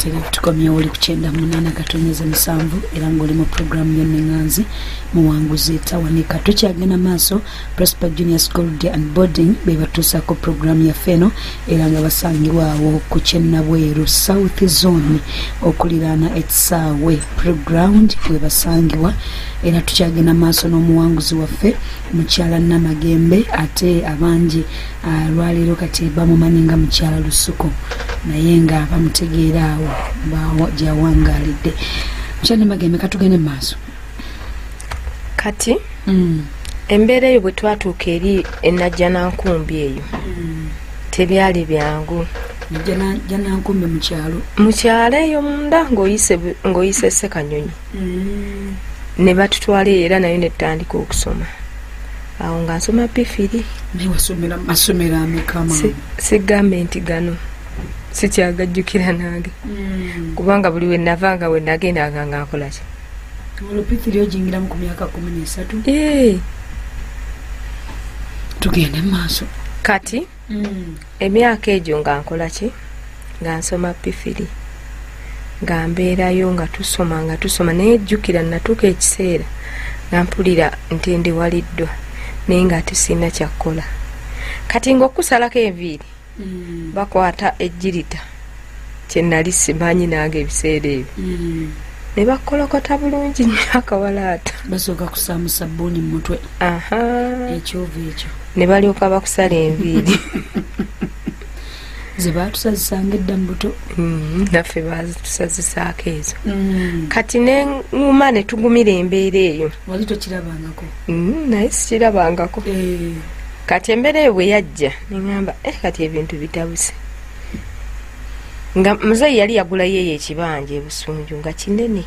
Katera tukomye oli ku 98.7 era ngoli mu program y'Enganzi muwanguzi tawanika tukyagenda maaso Prosper Junior School Day and Boarding bebatusa ko program ya feno era nga basangibwa awo ku Chenabweru South Zone okulirana etsawe program we basangibwa era tukyagenda maaso n'omuwanguzi waffe mukyala Namagembe ate abanji lwaliro kati bamumaninga mukyala Lusuko naye nga bamutegeera awo bajawangalidde mukyala Namagembe katugende maaso kati embeera eyo bwe twatuuka eri enajjanankumbi eyo tebyali byangu Janankumbi mukyalo eyo munda ng'oyise Ssekanyonyi ne batutwala era nayo netandika okusoma awo nga nsoma P3 naye wasomera masomero amekama sigambe nti gano sikyagajjukira nange kubanga buli we navanga we nagendanga nga nkola ki P3 ojingira mu myaka 13 tugende maaso kati emyaka egyo nga nkola ki nga nsoma P3 nga mbeerayo nga tusoma naye jjukira natuuka ekiseera nga mpulira ntende waliddwa naye nga tusina kyakkola kati ng'okusalako enviiri bakwata ejjirita kye nali simanyi nange ebiseera ebyo ne bakolokota bulungi nnyo akawalaata basooka kusaamu sabbuuni mu mutwe ekyovu ekyo ne balyoka bakusala enviiri ze baatusazisanga edda mu buto naffe baatusazisaako ezo kati ne ŋŋuma ne tugumira embeera eyo wali tokirabangako naye sikirabangako kati embeera eyo bwe yajja ne ŋŋamba kati ebintu bitabuse nga muzeeyi yali yagulayo eyo ekibanja ebusunju nga kinene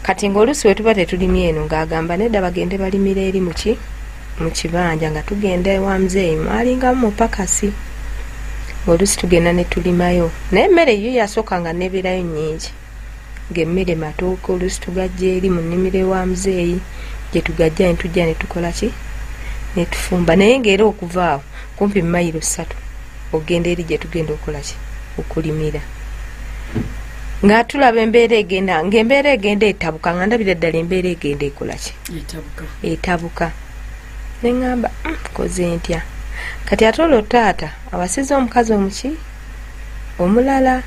kati ng'oluusi we tuba tetulimye eno ng'agamba nedda bagende balimira eri mu kibanja nga tugenda ewa muzeeyi mwalingamu mupakasi oluusi tugenda ne tulimayo naye emmere yo yasookanga nebeerayo nnyingi ng'emmere matooke oluusi tugajja eri mu nnimiro ewa muzeeyi gye tugajja ne tujja ne tukola ki ne tufumba naye ng'era okuva awo kumpi mayiro 3 ogenda eri gye tugenda okukola ki okulimira nga tulaba embeera egenda ng'embeera egenda etabuka nga ndabira ddala embeera egenda ekola ki etabuka ne ŋŋamba koze ntya kati ate olwo taata awasiza omukazi omuki omulala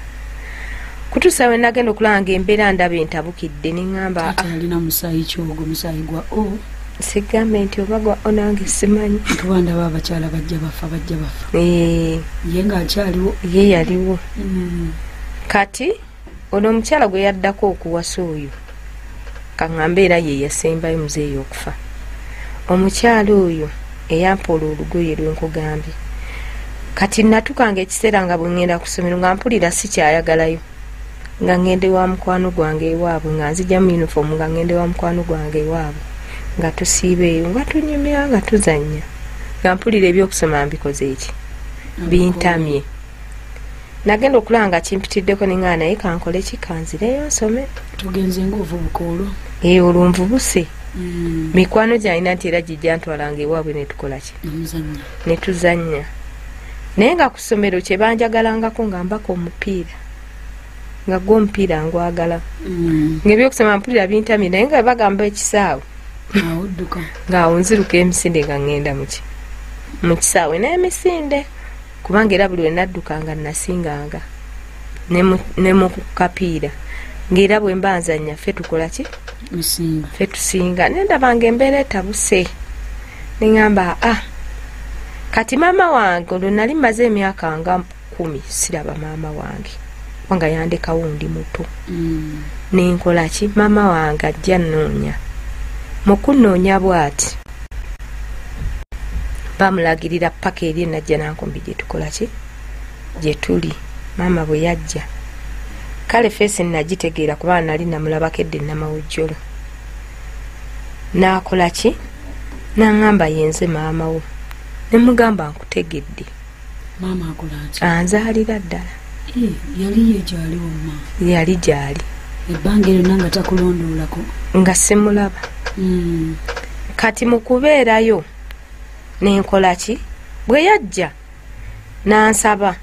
kutuusa we nagenda okulanga embeera ndaba entabukidde ne ŋŋamba alina musaayi kyogo musaayi gwa o sigambe nti oba gwa o nange simanyi kuba ndaba abakyala bajja bafa ye nga akyaliwo ye yaliwo kati ono omukyala gwe yaddako okuwasa oyo kaŋŋambe era ye yasembayo muzeeyi okufa omukyala oyo eyampola olugoye lwenkugambye kati natukanga ekiseera nga bwe ŋŋenda ku ssomero nga mpulira sikyayagalayo nga ŋŋende wa mukwano gwange ewaabwe nga nzija mu yunifoomu nga ŋŋende wa mukwano gwange ewaabwe nga tusiiba eyo nga tunyumira nga tuzannya nga mpulira ebyokusoma mbikoze eki bintamye nagenda okulaba nga kimpitiddeko neŋŋaa naye kankole ki kanzireyo nsome tugenze ng'ovubuka olwo olwo nvubuse mikwano gyalina nti era gijja ntwalanga ewaabwe netukola ki netuzannya naye nga ku ssomero kye banjagalangako nga mbaka omupiira nga gwe omupiira ngwagala ng'ebyokusoma mpulira bintamye naye nga bagamba ekisaawe ng'awo nziruka emisinde nga ŋŋenda mu kisaawe n'emisinde kubanga era buli we naddukanga nasinganga ne mu kapiira ng'era bwe mba nzannya ffe tukola ki ffe tusinga nendabanga embeera etabuse ne ŋŋamba kati maama wange olwo nali maze emyaka nga 10 siraba maama wange wanga yandekawo ndi muto nenkola ki maama wange ajja nnoonya mu kunnoonya bw'ati bamulagirira paka eri enajjanankumbi gye tukola ki gye tuli maama bwe yajja kale feesi nagitegeera kubanga nali namulabako edde namawujjolo n'akola ki n'aŋŋamba yenze maama wo ne mugamba nkutegedde maama akola ati anzaalira ddala yali yekyaliwo ma yali gyali ebbanga eryo nanga takulondoolako nga simulaba kati mu kubeerayo nenkola ki bwe yajja n'ansaba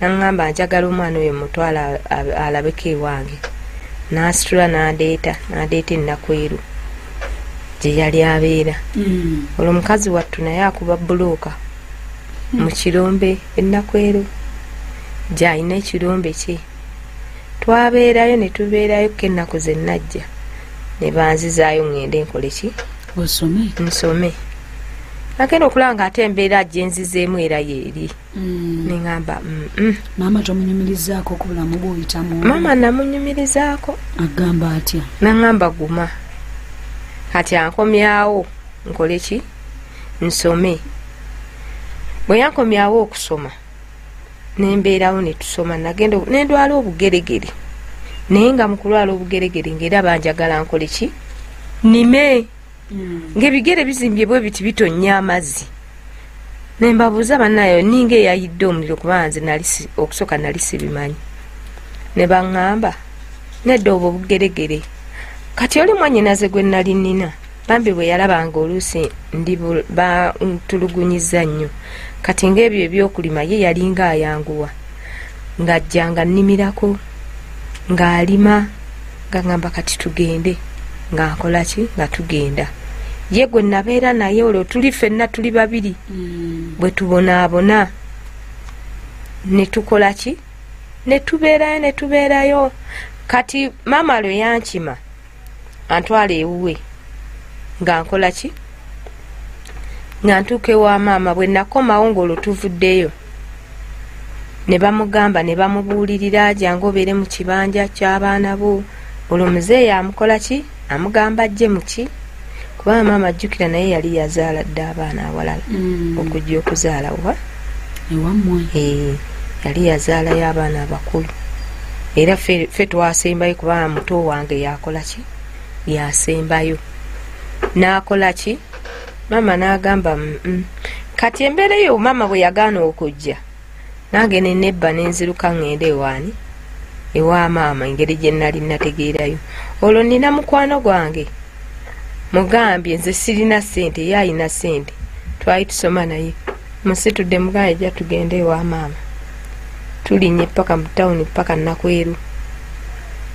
naŋŋamba njagala omwana oyo mutwala alabeko ewange, n'asitula n'adeeta ennaku eru gye yali abeera. Olwo omukazi wattu naye akuba bulooka mu kirombe ennaku eru gy'alina ekirombe kye. Twabeerayo ne tubeerayo ko ennaku ze najja ne banzizaayo ŋŋende nkole ki? Nsome. Agenda okulaba nga ate embeera gye nzizeemu era yeeri. Ne ŋŋamba maama tomunyumirizaako ku bulamu bw'oyitamu? Maama namunyumirizaako. Agamba atya? Naŋŋamba guma kati ankomyawo nkole ki? Nsome. Bwe yankomyawo okusoma nembeerawo ne tusoma, nagenda nendwala obugeregere, naye nga mu kulwala obugeregere ng'era banjagala nkole ki? Nime. Ng'ebigere bizimbye bwe biti bitonnya amazzi. Ne mbabuuza bannayo ninga eyayidde omuliro kuba nze okusooka nali sibimanyi. Ne baŋŋamba nedda obwo obugeregere. Kati oli mwannyinaze gwe nali nnina bambi bwe yalabanga oluusi bantulugunyiza nnyo. Kati ng'ebyo ebyokulima ye yalinga ayanguwa, ng'ajjanga nnimirako, ng'alima, ng'aŋŋamba kati tugende, ng'akola ki? Nga tugenda. Ye gwe nabeera naye olwo tuli ffenna tuli babiri, bwe tubonaabona ne tukola ki? Ne tubeerayo. Kati maama lwe yankima antwala ewuwe nga nkola ki? Nga ntuuka ewa maama. Bwe nakomawo ng'olwo tuvuddeyo ne bamugamba ne bamubuulirira ajjange obeere mu kibanja ky'abaana bo. Olwo muzeeyi amukola ki? Amugamba ajje mu ki? Kubanga maama ajjukira naye yali yazaala dde abaana awalala okujja okuzaala wa ewammwe. Yali yazaalayo abaana abakulu era ffe twasembayo kubanga muto wange yakola ki? Yasembayo. N'akola ki? Maama n'agamba kati embeera eyo maama bwe yagaana okujja nange nenebba nenziruka ŋŋende ewaani ewa maama engeri gye nali nategeerayo. Olwo nina mukwano gwange mugambye nze sirina ssente, ye alina ssente. Twali tusoma naye musitudde mugambye jja tugende ewa maama. Tulinnya paka mu tawuni paka Nakweru.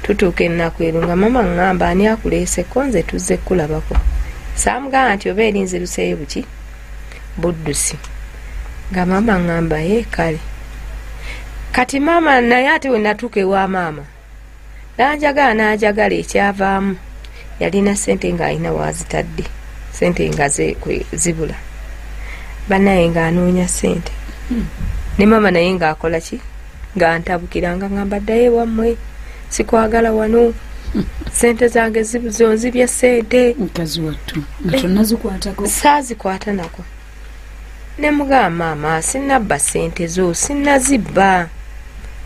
Tutuuka e Nakweru nga maama ŋŋamba ani akuleeseko? Nze tuzze kulabako. Saamugamba nti oba eri nziruseeyo buki? Buddusi. Nga maama ŋŋamba kale. Kati maama naye ate we natuuka ewa maama n'anjagala ekyavaamu yalina ssente ng'alina waazitadde, ssente nga zibula. Bannaye ng'anoonya ssente. Ne maama naye ng'akola ki? Ng'antabukiranga ng'amba ddayo ewammwe, sikwagala wano, ssente zange zonzibye ssente. Mukazi wattu nga tonnazikwatako? Saazikwata nako. Ne mugamba maama sinnabba ssente zo, sinnazibba.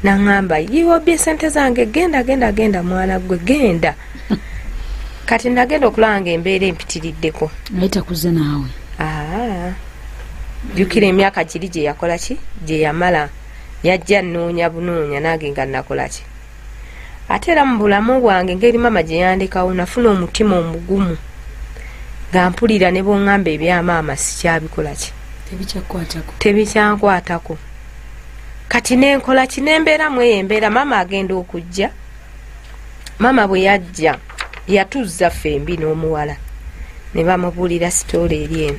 Naŋŋamba yiwobbye ssente zange, genda mwana gwe genda. Kati nagenda okulanga embeera empitiriddeko. Naye takuze naawe? Jjukira emyaka giri gye yakola ki? Gye yamala yajja nnoonya bunoonya nange nga nakola ki? Ate era mu bulamu bwange ngeri maama gye yandekawo nafuna omutima omugumu nga mpulira ne bw'oŋŋamba ebya maama sikyabikola ki? Tebikyankwatako. Kati nenkola ki? Nembeeramu eyo embeera maama agenda okujja. Maama bwe yajja yatuzza ffembi n'omuwala ne bamubuulira sitooli eri eno.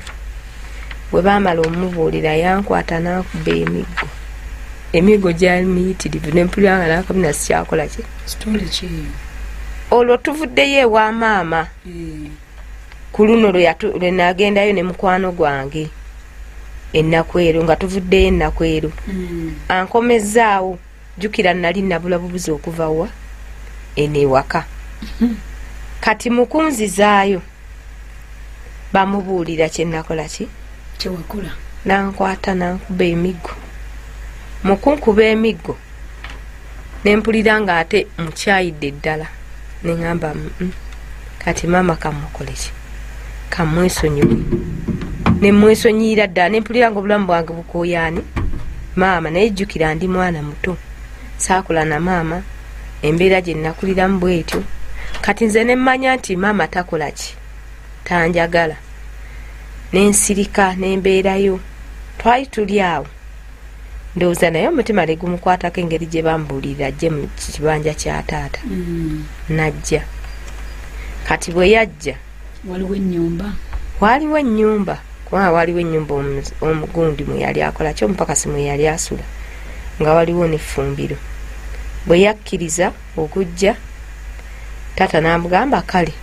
Bwe baamala omubuulira yankwata n'akuba emiggo gyali miyitirivu ne mpulira nga n'akabina sikyakola ki? Sitooli ki eyo? Olwo tuvuddeyo ewa maama ku luno lwe nagendayo ne mukwano gwange Nakweru, nga tuvuddeyo Nakweru. Ankomezzaawo, jjukira nali nabula bubuzi okuva wa ewaka. Kati mukunzizaayo bamubuulira kye nakola ki? Kyewakula. Nankwata nankuba emiggo. Mukunkuba emiggo ne mpulira nga ate mukyayidde ddala. Ne ŋŋamba kati maama kamukole ki? Kamwesonyiwe. Ne mwesonyiira ddala ne mpulira nga obulamu bwange bukooyaani maama, naye jjukira ndi mwana muto, saakula na maama, embeera gye nakuliramu bwetyo. Kati nze ne mmanya nti maama takola ki? Tanjagala. Nensirika nembeerayo. Twali tuli awo ndowooza naye omutima legumukwatako engeri gye bambuulira ajje mu kibanja kya taata. Najja kati bwe yajja waliwo ennyumba kubanga waliwo ennyumba omugundi mwe yali akola kyo omupakasi mwe yali asula nga waliwo n'effumbiro. Bwe yakkiriza okujja taata n'amugamba kale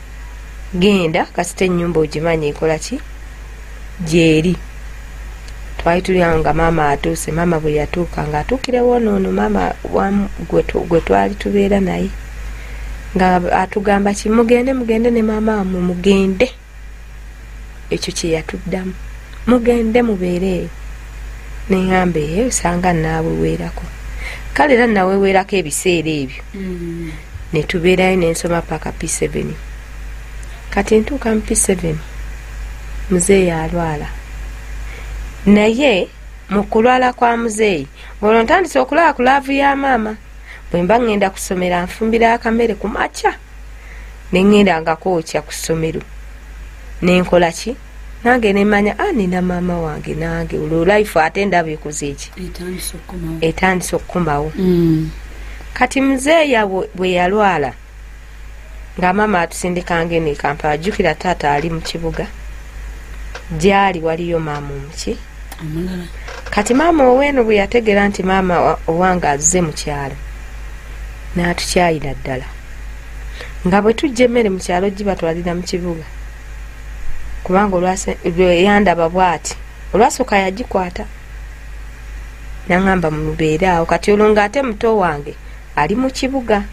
genda kasita ennyumba ogimanyi ekola ki gyeri. Twali tuli awo nga maama atuuse. Maama bwe yatuuka nga atuukirewo noono maama gwe twali tubeera naye nga atugamba ki mugende ne maama wamwe mugende. Ekyo kye yatuddamu mugende mubeereeyo. Neŋŋamba osanga naaweweerako. Kale era naweweerako ebiseera ebyo ne tubeerayo n'ensoma paka P7. Kati ntuuka mu P7 muzeeyi alwala. Naye mu kulwala kwa muzeeyi olwo ntandise okulaba ku laavu ya maama. Bwe mba ŋŋenda ku ssomero anfumbira akamere ku makya ne ŋŋenda nga kwokya ku ssomero ne nkola ki nange ne manya nina maama wange nange olwo life ate ndaba ekoze eki etandise okukomawo. Kati muzeeyi bwe yalwala nga maama atusindikanga eno e Kampala. Jjukira taata ali mu kibuga gyali waliyo maama omuki. Kati maama oweeno bwe yategeera nti maama owange azze mu kyalo n'atukyayira ddala nga bwe tujja emmere mu kyalo gibatwalira mu kibuga kubanga yandaba bw'ati olwasooka yagikwata naŋŋamba mubeere awo. Kati olwo ng'ate muto wange ali mu kibuga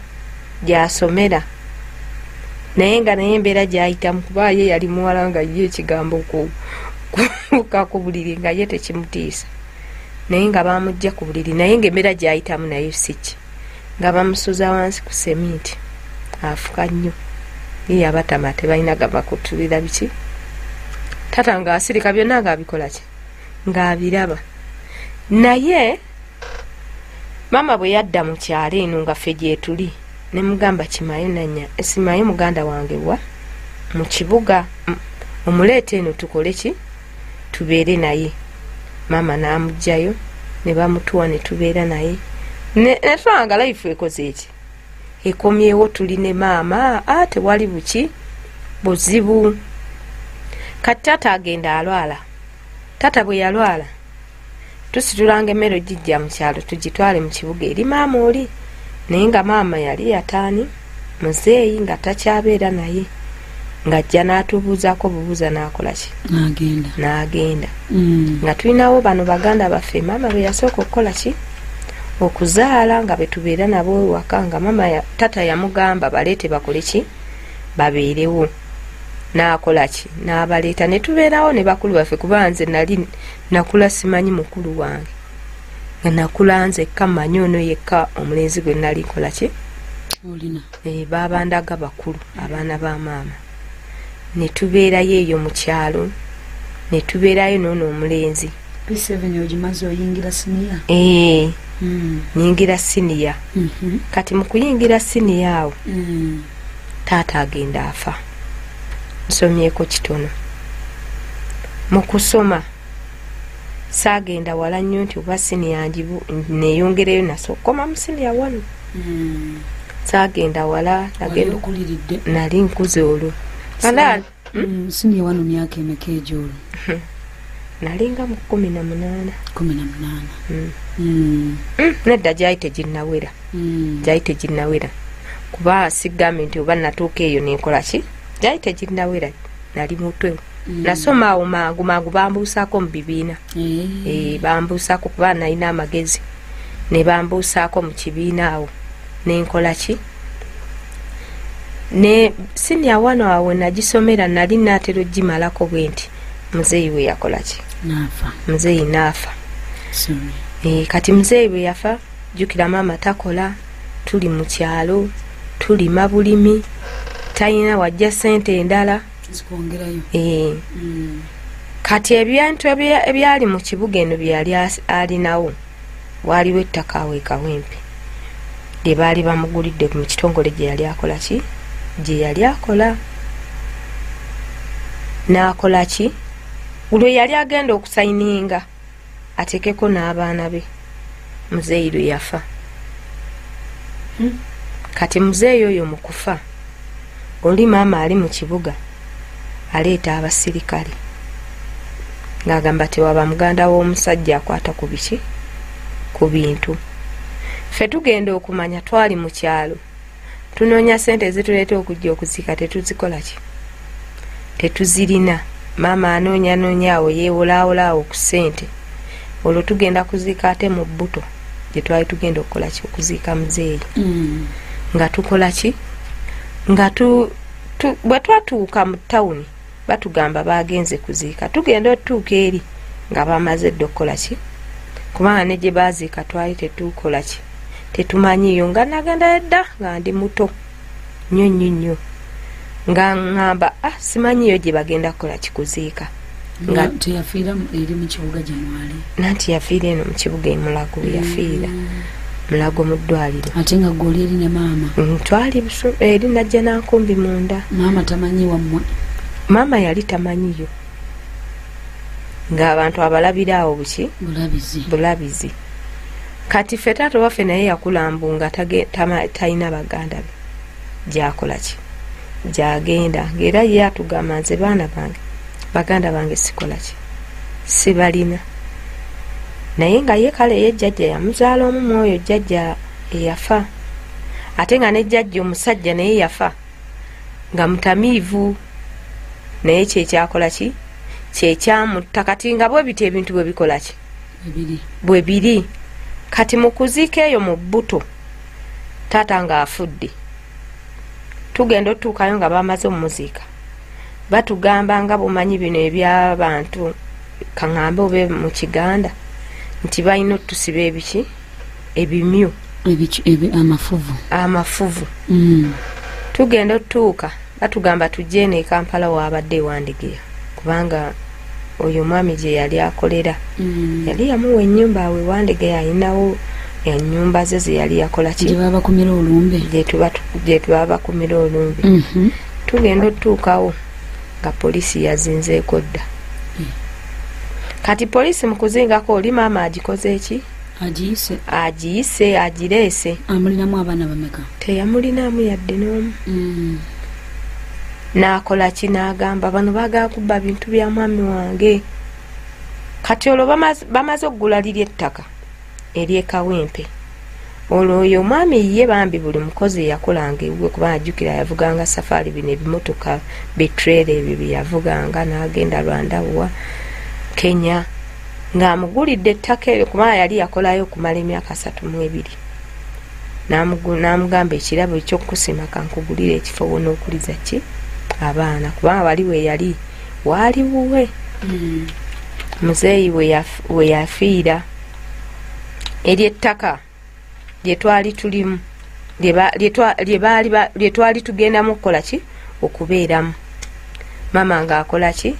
gy'asomera naye nga naye embeera gy'ayitamu kuba ye yali muwala nga ye ekigambo kubuka ku buliri nga ye tekimutiisa naye nga bamujja ku buliri naye ng'embeera gy'ayitamu naye siki nga bamusuza wansi ku seminti afuka nnyo. Ye abatama tebalina gabakutulira biki tata ng'asirika byonna ng'abikola ki ng'abiraba. Naye maama bwe yadda mu kyalo eno nga ffe gyetuli ne mugamba kimayo nanya simayo muganda wange wa mu kibuga omuleeta eno tukole ki tubeere naye. Maama n'amugjayo ne bamutuwa ne tubeera naye netulanga life ekoze eki ekomyewo tuli ne maama tewali buki buzibu. Kati taata agenda alwala. Taata bwe yalwala tusitulanga emmere gijja mu kyalo tugitwale mu kibuga eri maama oli naye nga maama yali yataani muzeeyi nga takyabeera naye ng'ajja n'atubuuzaako bubuuza n'akola ki n'agenda. Nga tulinawo bano baganda baffe maama bwe yasooka okukola ki okuzaala nga be tubeera nabo ewaka nga maama tata yamugamba baleete bakole ki babeerewo n'akola ki n'abaleeta ne tubeerawo ne bakulu baffe kuba nze nali nakula simanyi mukulu wange nga nakula nze ekka mmanyi ono yekka omulenzi gwe nali nkola ki baabandaga bakulu abaana ba maama ne tubeerayo eyo mu kyalo ne tubeerayo noono omulenzi. P7 ogimaze oyingira siniya? Nyingira siniya. Kati mu kuyingira siniya awo taata agenda afa. Nsomyeko kitono. Mu kusoma saagenda wala nnyo nti oba siniya njibu neeyongereyo nasokoma mu siniya wano. Saagenda wala nali nkuze olwo. Siniya wano myaka emeka egyo olwo? Nalinga mu 18. Nedda gyali teginnawera. Gyali teginnawera kuba sigambye nti oba natuuka eyo nenkola ki gyali teginnawera nali muto. Nasoma awo mangu bambuusaako mu bibiina. Bambuusaako kuba nalina amagezi ne bambuusaako mu kibiina awo nenkola ki ne siniya wano awo nagisomera nali naatera ogimalako bwe nti muzeeyi we yakola ki muzeeyi naafa. Kati muzeeyi bwe yafa jjukira maama takola tuli mu kyalo tulima bulimi talina wajja ssente endala. Kati ebintu ebyali mu kibuga eno byeyali alinawo waaliwo ettaka awo ekawempe lye baali bamugulidde mu kitongole gye yali akola ki gye yali akola n'akola ki lwe yali agenda okusayininga ateekeko n'abaana be muzeeyi lwe yafa. Kati muzeeyi oyo mu kufa oli maama ali mu kibuga aleeta abasirikale ng'agamba tewaba muganda w'omusajja akwata ku biki ku bintu. Ffe tugenda okumanya twali mu kyalo tunoonya ssente ezituleeta okujja okuziika tetuzikola ki tetuzirina. Maama anoonya awo yeewolaawolaawo ku ssente olwo tugenda kuziika ate mu bbuto gye twali tugenda okukola ki okuziika muzeeyi. Nga tukola ki nga bwe twatuuka mu tawuni batugamba bagenze kuziika tugenda otutuuka eri nga bamaze dde okukola ki kubanga ne gye baaziika twali tetukola ki tetumanyiyo nga nagenda edda nga ndi muto nnyo nga ŋŋamba simanyiyo gye bagenda kukola kikuziika nga teyafiira eri mu kibuga gye mwali nanti yafiira eno mu kibuga Mulago yafiira Mulago mu ddwaliro. Ate nga gwoli eri ne maama twali eri najja nankumbi munda. Maama tamanyi wammwe? Maama yali tamanyiyo ng'abantu abalabira awo buki bulabizi. Kati ffe taata waffe naye yakulambu nga talina baganda be gy'akola ki gy'agenda ng'era ye atugamba nze baana bange baganda bange sikola ki sibalina. Naye nga ye kale ye jjajja yamuzaala omu mwoyo jjajja eyafa ate nga ne jjajja omusajja naye yafa nga mutamiivu naye kyekyakola ki kyekyamutta. Kati nga bwe biti ebintu bwe bikola ki bwe biri. Kati mu kuziika eyo mu bbuto taata nga afudde tugenda otuukayo nga bamaze omuziika batugamba nga bumanyi bino eby'abantu kaŋŋambe obe mu Kiganda nti balina otusiba ebiki ebimyu amafuvu. Tugenda otuuka batugamba tujje eno e Kampala waabadde Wandegeya kubanga oyo mwami gye yali akolera yali yamuwa ennyumba awe Wandegeya ayinawo ennyumba ze yali yakola ki gye baba bakumira olumbe gye tubaba bakumira olumbe. Tugenda otuukawo nga poliisi yazinzeeko dda. Kati poliisi mu kuzingako oli maama agikoze eki agiyise agireese. Amulinamu abaana bameka? Teyamulinamu yadde n'omu. N'akola ki n'agamba bano baagala kubba bintu bya mwami wange. Kati olwo bamaze okugula liri ettaka ery'ekawempe olwo oyo omwami ye bambi buli mukozi eyakolanga ewuwe kuba ajjukira yavuganga safaari bino ebimotoka betrera ebyo bye yavuganga n'agenda Rwandawa Kenya ng'amugulidde ettaka eryo kuba yali yakolayo okumala emyaka 32 n'amugamba ekirabo ekyokusima kankugulira ekifo wonookuliza ki abaana kubanga wali we yali waali wuwe. Muzeeyi we yafiira ery'ettaka lye twali tulimu lye twali tugendamu okukola ki okubeeramu. Mama ng'akola ki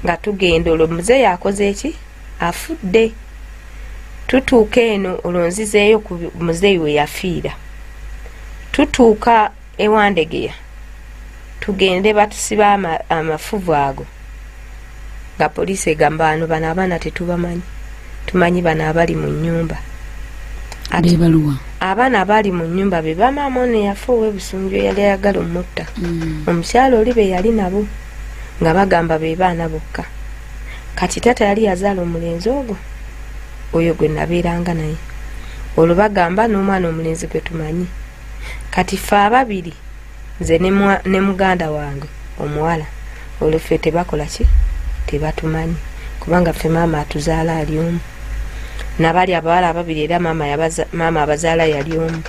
nga tugenda olwo muzeeyi akoze eki afudde. Tutuuka eno olwo nzizeeyo ku muzeeyi we yafiira tutuuka e Wandegeya tugende batusiba amafuvu ago nga poliisi egamba bano abaana tetubamanyi tumanyi bano abali mu nnyumba. Abaana abali mu nnyumba be bamaama ono yafa ow'ebusunju yali ayagala omutta omukyalo oli be yali nabo nga bagamba be baana bokka. Kati taata yali yazaala omulenzi oyo gwe nabeeranga naye olwo bagamba n'omwana omulenzi gwe tumanyi. Kati ffe ababiri nze ne muganda wange omuwala olwo ffe tebakola ki tebatumanyi kubanga ffe maama atuzaala ali omu nabali abawala ababiri era maama abazaala yali omu.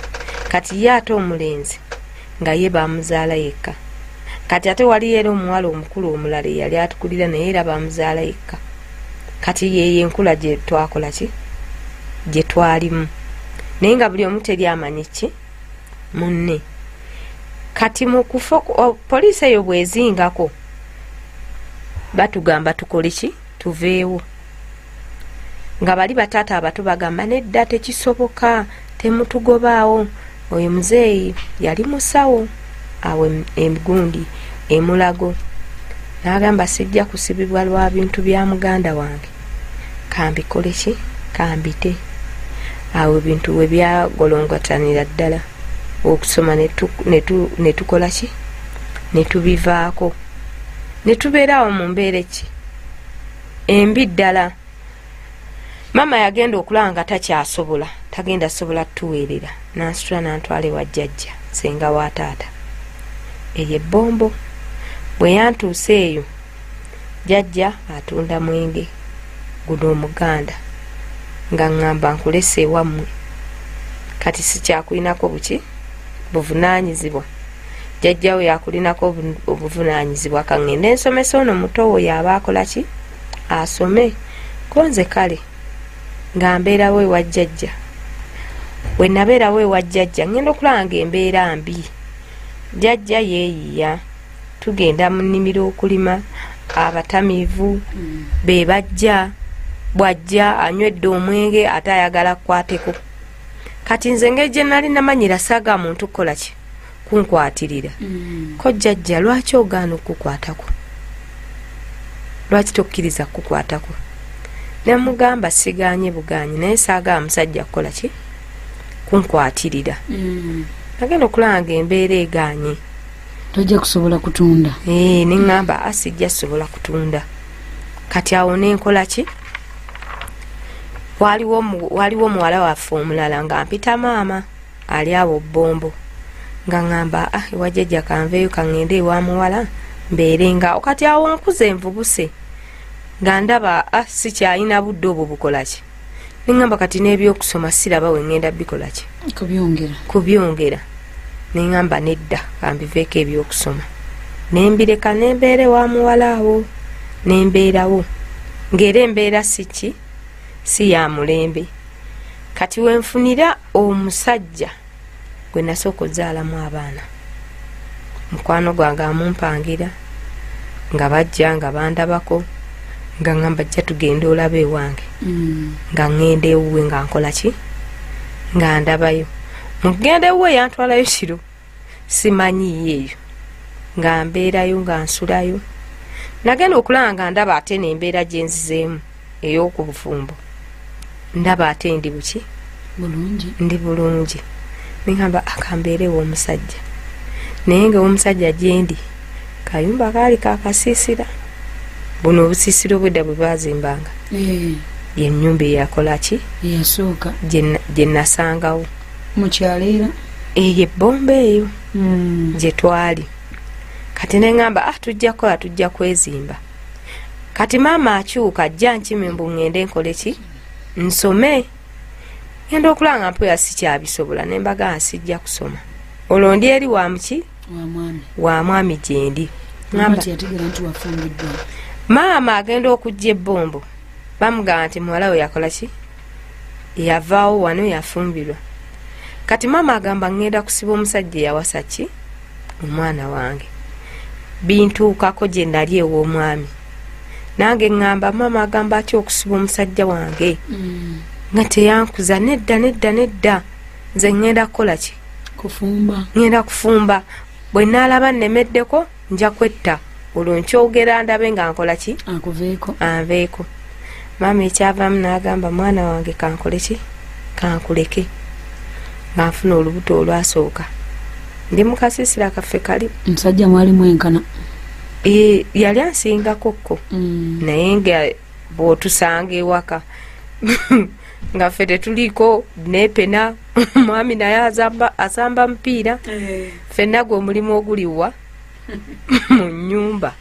Kati ye ate omulenzi nga ye bamuzaala yekka. Kati ate wali era omuwala omukulu omulala yali atukulira naye era bamuzaala yekka. Kati ye enkula gye twakola ki gye twalimu naye nga buli omu teri amanyi ki munne. Kati mu kufa poliisi eyo bwezingako batugamba tukole ki tuveewo nga bali bataata abato bagamba nedda tekisoboka temutugobaawo. Oyo muzeeyi yali musawo awo egundi e Mulago n'agamba sijja kusibibwa lwa bintu bya muganda wange kambikole ki kambite. awo ebintu we byagolongotanira ddala okusoma netukola ki netubivaako netubeerawo mu mbeera ki embi ddala. Mama yagenda okulaba nga takyasobola tagenda sobola tuweerera nansitula nantwala ewa jjajja senga wa taata eyo ebbombo. Bwe yantuuse eyo jjajja atunda mwenge guno omuganda nga ŋŋamba nkulese ewammwe kati sikyakulinako buki buvunaanyizibwa. Jjajjawe yakulinako obuvunaanyizibwa kaŋŋende ensomesa ono muto wo yaba akola ki asome konze kale nga mbeerawo ewa jjajja. Bwe nabeerawo ewa jjajja ŋŋenda okulaba nga embeera mbi. Jjajja yeeyiya tugenda mu nnimiro okulima abatamiivu be bajja bwajja anywedde omwenge ate ayagala kukwateko. Kati nze ngeri gye nali namanyira saaga muntu kukola ki kunkwatirira ko jjajja lwaki ogaana okukukwatako lwaki tokkiriza kukukwatako. Nemugamba siganye buganyi naye saaga musajja kukola ki kunkwatirira. Nagenda okulanga embeera eganye tojja kusobola kutunda. Neŋŋamba asijja sobola kutunda. Kati awo nenkola ki waliwo muwala waffe omulala nga mpita maama ali awo Bombo nga ŋŋamba ewa jjajja kanveeyo kaŋŋende ewa muwala mbeerenga. Kati awo nkuze envubuse nga ndaba sikyalina budde obwo bukola ki. Neŋŋamba kati n'ebyokusoma siraba we ŋŋenda bikola ki kubyongera. Neŋŋamba nedda kambiveeko ebyokusoma nembireka nembeere wa muwala awo nembeerawo ng'era embeera si ya mulembe. Kati wenfunira omusajja gwe nasooka ozaalamu abaana mukwano gwange amumpangira nga bajja nga bandabako nga ŋŋamba jja tugenda olaba ewange nga ŋŋenda ewuwe nga nkola ki nga ndabayo. Mugenda ewuwe yantwalayo kiro simanyiyo eyo nga mbeerayo nga nsulayo. Nagenda okulaba nga ndaba ate n'embeera gye nzizeemu ey'oku bufumbo ndaba ate ndi buki ndi bulungi. Neŋŋamba akambeerewo omusajja naye nga omusajja gyendi kayumba kaali kakasiisira buno obusiisiro bwedda bwe bazimbanga yennyumba eyakola ki eyasooka gye nasangawo mukyaleera eyo ebbomba eyo gye twali. Kati neŋŋamba tujja kukola tujja kwezimba. Kati maama akyuka ajja nkime mbu ŋŋende nkole ki nsome. Ngenda okulanga mpoya sikyabisobola nembaga nsijja kusoma olwo ndi eri wa muki wa mwami gyendi. Maama agenda okujja ebbombo bamugamba nti muwala we yakola ki yavaawo wano yafumbirwa. Kati maama agamba ŋŋenda kusiba omusajja eyawasa ki omwana wange bintuukako gye nali ew'omwami. Nange ŋŋamba maama agamba atya okusiba omusajja wange nga teyankuza. Nedda nze ŋŋenda kukola ki ŋŋenda kufumba. Bwe naalaba nnemeddeko nja kwetta olwo nkyogera ndabe nga nkola ki anveeko. Maama ekyavaamu n'agamba mwana wange kankole ki kankuleke nga nfuna olubuto olwasooka. Ndi mukasiisira kaffe kali musajja mwali mwenkana yali ansingakokko naye nga bw'otusanga ewaka nga ffe tetuliiko nepena mwami naye asamba mupiira ffenna gwe omulimu oguliwa mu nnyumba.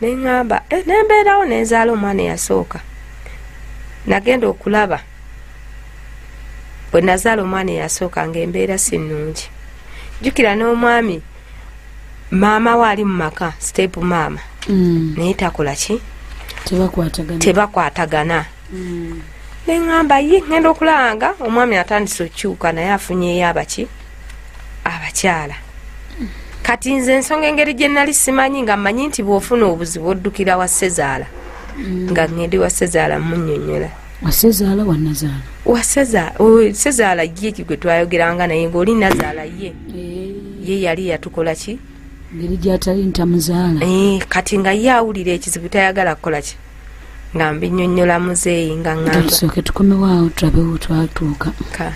Neŋŋamba nembeerawo nenzaala omwana eyasooka. Nagenda okulaba bwe nazaala omwana eyasooka ng'embeera si nnungi. Jjukira n'omwami maama waali mu maka step maama naye takola ki tebakwatagana. Neŋŋamba ye ŋŋenda okulanga omwami atandise okukyuka naye afunyeeyo abaki abakyala. Kati nze ensonga engeri gye nali simanyi nga mmanyi nti bw'ofuna obuzibu oddukira wa Sezaala nga ŋŋende wa Sezaala munnyonnyola. Wasezaala wa Nazaala Sezaala ye gwe twayogeranga naye ng'oli Nazaala ye yali yatukola ki ngeri gy'atali ntamuzaala. Kati nga ye awulira ekizibu tayagala kukola ki nga mbinnyonnyola muzeeyi nga ŋŋamba tusooke tukomewaawo tulabewo twatuuka ka